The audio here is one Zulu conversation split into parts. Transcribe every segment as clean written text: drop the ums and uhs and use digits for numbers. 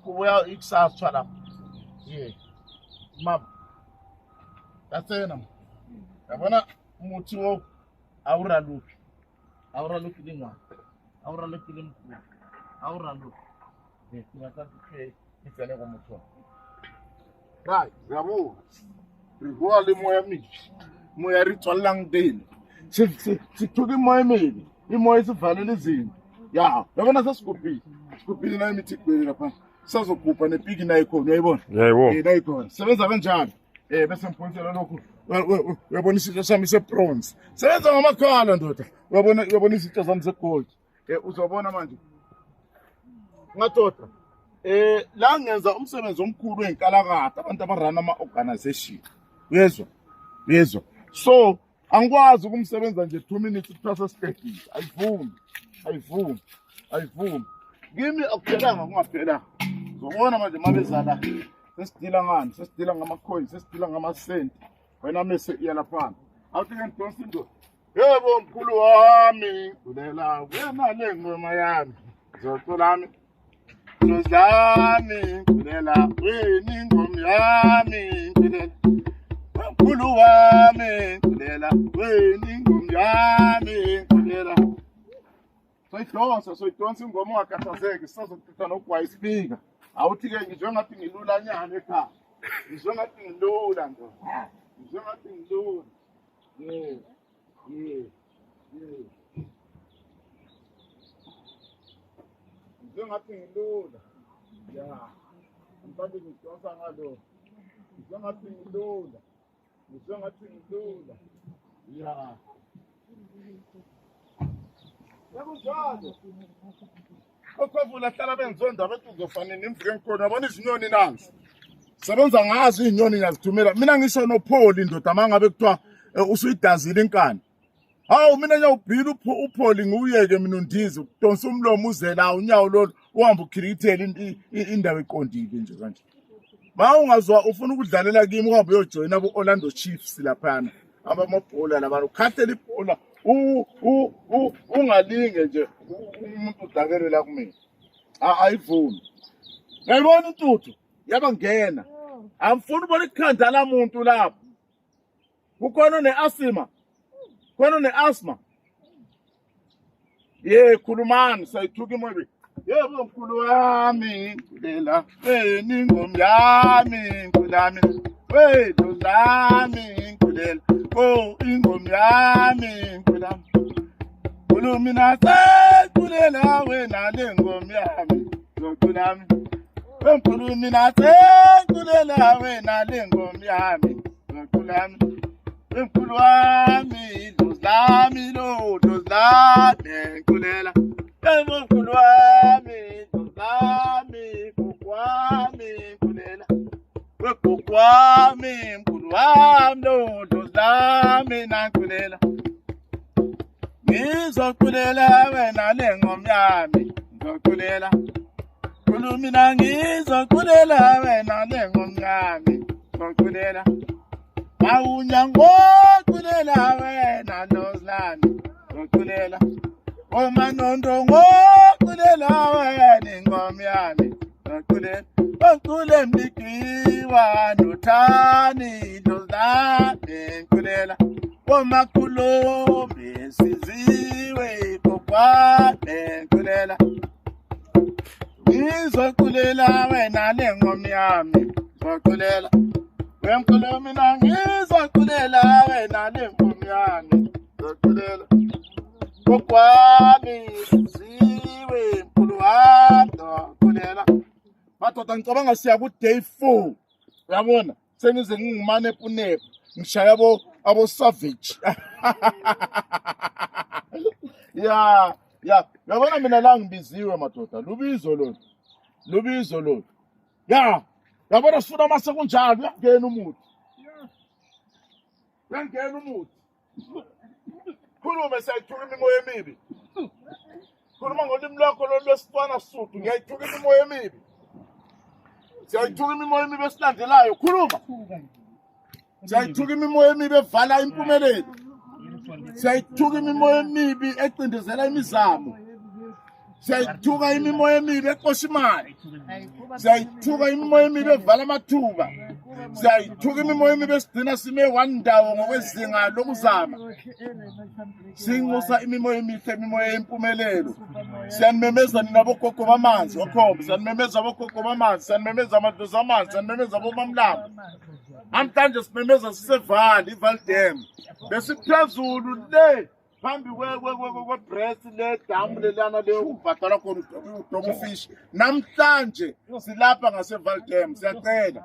Kubuya ikusasa lapha. Mama. Yatsena. Yabona umuthi wo awuraluki. Awuraluki linga. Awuraluki limkhulu. Awuraluki. Singathatha itsene komuthi wo. Right, yabo. Rigoa le moya mibi. Moya ri tswallang teng. Sithuke imoya emibi. Imoya isivalele izinto. Ya, yabona sesikuphi. Sikuphi na imithi kweli lapha. Sazokhupha nepiki nayo khona uyayibona? Yebo. Nayo khona. Sebenza kanjani? Bese ngiphonsela lokho. Uyabona isitsha sami sebronze. Sebenza ngamakhala ndoda. Uyabona isitsha sami segold. Uzobona manje. Ngadoda. La ngenza umsebenzi omkhulu wenkalakatha abantu abarana ama-organization. Uyezwa? So, angikwazi ukumsebenza nje 2 minutes process stage. Ayivumi. Kimi akuphelanga kungaphelanga. Uzobona manje mabezala. Sesidila ngani? Sesidila ngama-coins, sesidila ngama-cent. Wena mase iyalaphana. Awuthi ngidonsa into. Yebo mkhulu wami, kulela wena le ngoma yami. Zokulami. Nozami, kulela wena ingoma yami, kulela. Mkhulu wami, kulela wena ingoma yami, kulela. Soyidonsa ingoma ungakhathazeki, sisazothatha nokugwaya isipika. Awuthi ke ngizwe ngathi ngilula nyana ekhaya. Ngizwe ngathi ngilula nto. Ngizwe ngathi ngilula. Ngizwe ngathi ngilula. Ya. Mfandi ngidonsa ngalo. Ngizwe ngathi ngilula. Ngizwe ngathi ngilula. Ya. Yakunjalo. Okwavula hlala benzonda bethu uzofanele imvuke ngikhona yabona izinyoni nazi. Sebenza ngazi izinyoni ngiyazithumela. Mina ngisho noPholi indoda mangabe kuthiwa usuyidazile inkani. Hawu mina nyawubhila uPholi nguyeke mina undize udonsa umlomo uze la unyawo lo uhamba ukhirikithela indawo eqondile nje kanje. Mawungazwa ufuna ukudlalela kimi uhambe uyojoin abo Orlando Chiefs laphana. Abamabhola labantu ukhathela ibhola ungalinge nje umuntu udakele la kumina. Ayivumi. Ngayibona intuthu yabangena. Amfuna ubona ikhanda la muntu lapho. Kukhona neasthma. Kukhona neasthma. Khulumani sayithuka imoya. Yebo mkhulu wami, kulela wena ingoma yami, kulami. Dozami, kulela. Ingoma yami, kulami. Kulumina kulela wena le ngoma yami, kulami. Kulumina kulela wena le ngoma yami, kulami. Mkhulu wami, dozami, kulela. Mkhulu wami, dozami, kukwami, kulela. Kukwami, mkhulu wami, dozami, kulela. Ngizokulela wena le ngoma yami, ngizokulela. Kulumina ngizokulela wena le ngoma yami, ngizokulela. Mawunya ngokulela wena Nozlami, ngizokulela. Omanondo ngokulela wena ingoma yami, ngizokulela. Ngikule mbikiwa nothani Nozlami, ngizokulela. Omakulombi siziwe kokwami, kulela. Ngizokulela wena le ngoma yami, ngizokulela. Wemkhulu mina ngizokulela wena le ngoma yami, ngizokulela. Kokwami siziwe mkhulu wami, ngizokulela. Madoda ngicabanga siya ku day 4. Uyabona? Sengize ngingumane epunepu. Ngishaya abo savage. Ya. Yabona mina la ngibiziwe madoda. Lubizo lo. Ya. Yabona sifuna mase kunjalo uyangena umuthi. Uyangena umuthi. Khulume sayithuka imimoya emibi. Khuluma ngolimi lwakho lwesifana Sotho ngiyayithuka imimoya emibi. Siyayithuka imimoya emibi esilandelayo. Khuluma. Siyayithuka imimoya emibi evala impumelelo. Siyayithuka imimoya emibi ecindezela imizamo. Siyayithuka imimoya emibi eqosha imali. Siyayithuka imimoya emibi evala amathuba. Siyayithuka imimoya emibi esigcina sime wandawo ngokwezinga lokuzama. Sinxusa imimoya emihle, imimoya yempumelelo. Siyanimemeza nina bogogo bamanzi okhombe, siyanimemeza bogogo bamanzi, siyanimemeza amadlozi amanzi, siyanimemeza bomamlambo. Namhlanje simemeza sisevali iValdem. Besiphezulu le phambi kwe-breast le damu lelana le ubhadala khona uDomo Fish. Namhlanje silapha ngaseValdem. Siyacela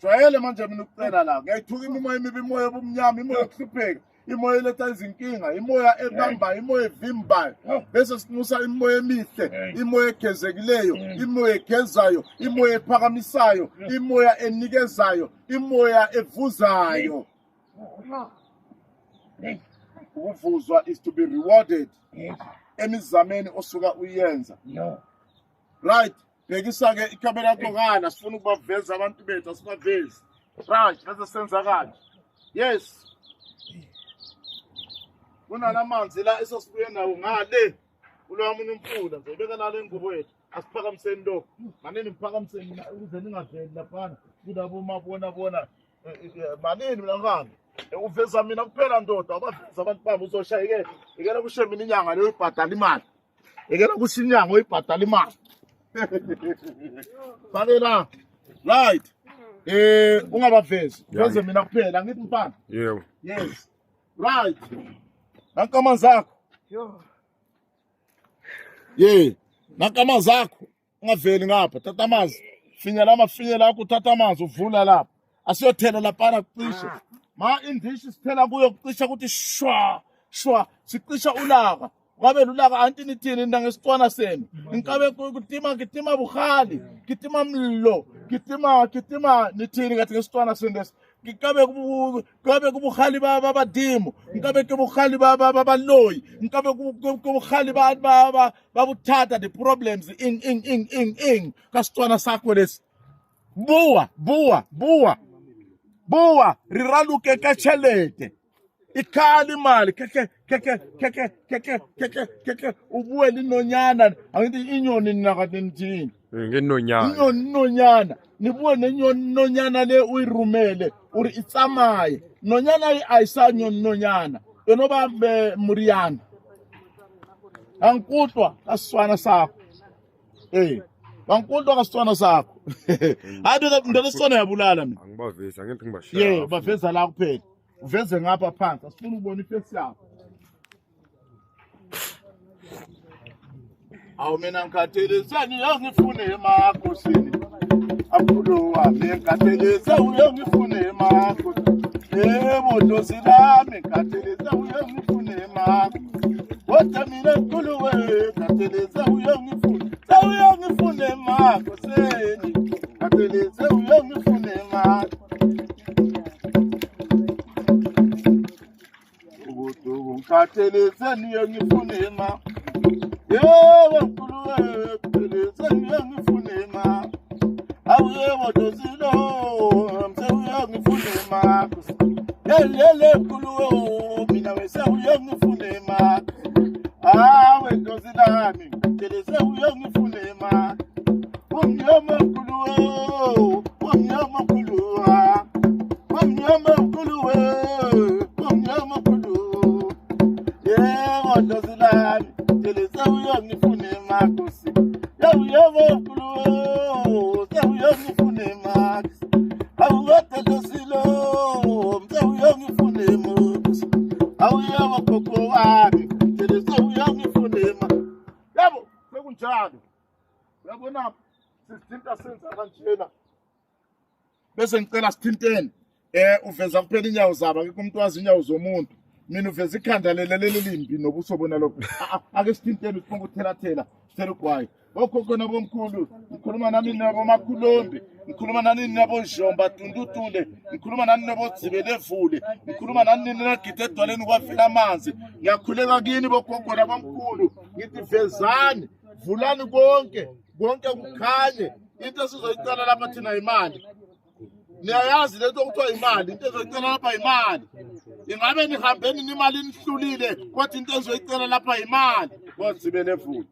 jwayele manje mina ukucela la. Ngiyayithuka imimoya emibi, imoya yobumnyama, imoya yokuhlupheka, imoya eletha izinkinga, imoya ebambayo, imoya evimbayo. Bese sinxusa imoya emihle, imoya egezekileyo, imoya egezayo, imoya ephakamisayo, imoya enikezayo, imoya evuzayo. Ukuvuzwa is to be rewarded emizameni osuka uyenza. Right, bhekisa ke ikamera yakho kana sifuna ukubaveza abantu bethu, asibavezi. Right, bese senza kanje. Yes. Kunalamanzi la esasibuye nawo ngale ulwami umfula nje beka nalo ingubo yethu asiphakamiseni lokho manini ngiphakamiseni mina ukuze ningaveli laphana kulabo mabona manini mina ngani uveza mina kuphela ndoda abaveza abantu bami uzoshayeke ikela kushe mina inyanga leyo ibhadala imali ikela kushe inyanga oyibhadala imali balela right ungabavezi uveze mina kuphela ngithi mfana yebo yes right. Nanka amanzi akho. Nanka amanzi akho. Ungaveli ngapha, thatha amanzi. Finyela amafinyela akho, uthatha amanzi uvula lapha. Asiyothela laphana kucishe. Ma indishi sithela kuyo kucisha ukuthi shwa sicisha ulaka. Ngabe lulaka anti nithini nangesicwana senu. Inkabe kitima bukhali, kitima mlilo, kitima nithini kathi ngesicwana senu lesi. Ngabe kubukhali babadimu, ngabe kubukhali babaloyi, ngabe kubukhali babuthatha the problems in kasicwana sakho lesi. Buwa riraluke kachelete. Ikhali imali keke ubuwe linonyana angithi inyoni nakade nithini ngenonyana inonyana nibuwe nenonyana le uyirumele uri itsamaye nonyana ayisanyo nonyana enoba muriyana ankutwa kaswana sakho bankutwa kaswana sakho ado ndosona yabulala mina angibavezi angithi ngibashaya baveza la kuphela uveze ngapha phansi asifuna ukubona ifesi yakho. Awu mina ngikhathelezeni uyongifune emakhosini abulo wami ngikhatheleze uyongifune emakhosini bodlozi lami ngikhatheleze uyongifune emakhosini kodwa mina nkuluwe ngikhatheleze uyongifune emakhosini ngikhatheleze uyongifune emakhosini ngikhathelezeni uyongifune emakhosini yewe nkuluwe ngikhathelezeni uyongifune emakhosini awuyebo dozilo mse uyongifune emakhosini yelele nkuluwe mina wese uyongifune emakhosini awe dozilami ngikhatheleze uyongifune emakhosini umnyama nkuluwe umnyama nkuluwe umnyama nkuluwe umnyama nkuluwe yebo dozilami ngikhatheleze uyongifune emakhosini yebo nkuluwe uyongifune emakhosini awuwathelezilo mse uyongifune emakhosini awuyebo gogo wami ngikhatheleze uyongifune emakhosini yebo sekunjalo uyabona sisithinta senza kanjena bese ngicela sithintene uveza kuphela inyawo zabo akekho umuntu wazi inyawo zomuntu mina uveza ikhanda leli limbi nobuso bona lokho ake sithintene sifuna ukuthela sithela ugwayi okhokho nabomkhulu ngikhuluma nami nabo makhulombi ngikhuluma nani nabo Njomba Tundutule ngikhuluma nani nabo Dzibelevule ngikhuluma nani nagide edwaleni kwafela amanzi ngiyakhuleka kini bokhokho nabomkhulu ngithi vezani vulani konke kukhanye into esizoyicela lapha thina imali niyayazi lento okuthiwa imali into ezoyicela lapha imali ingabe nihambeni nimali nihlulile kodwa into ezoyicela lapha imali ngodzibelevule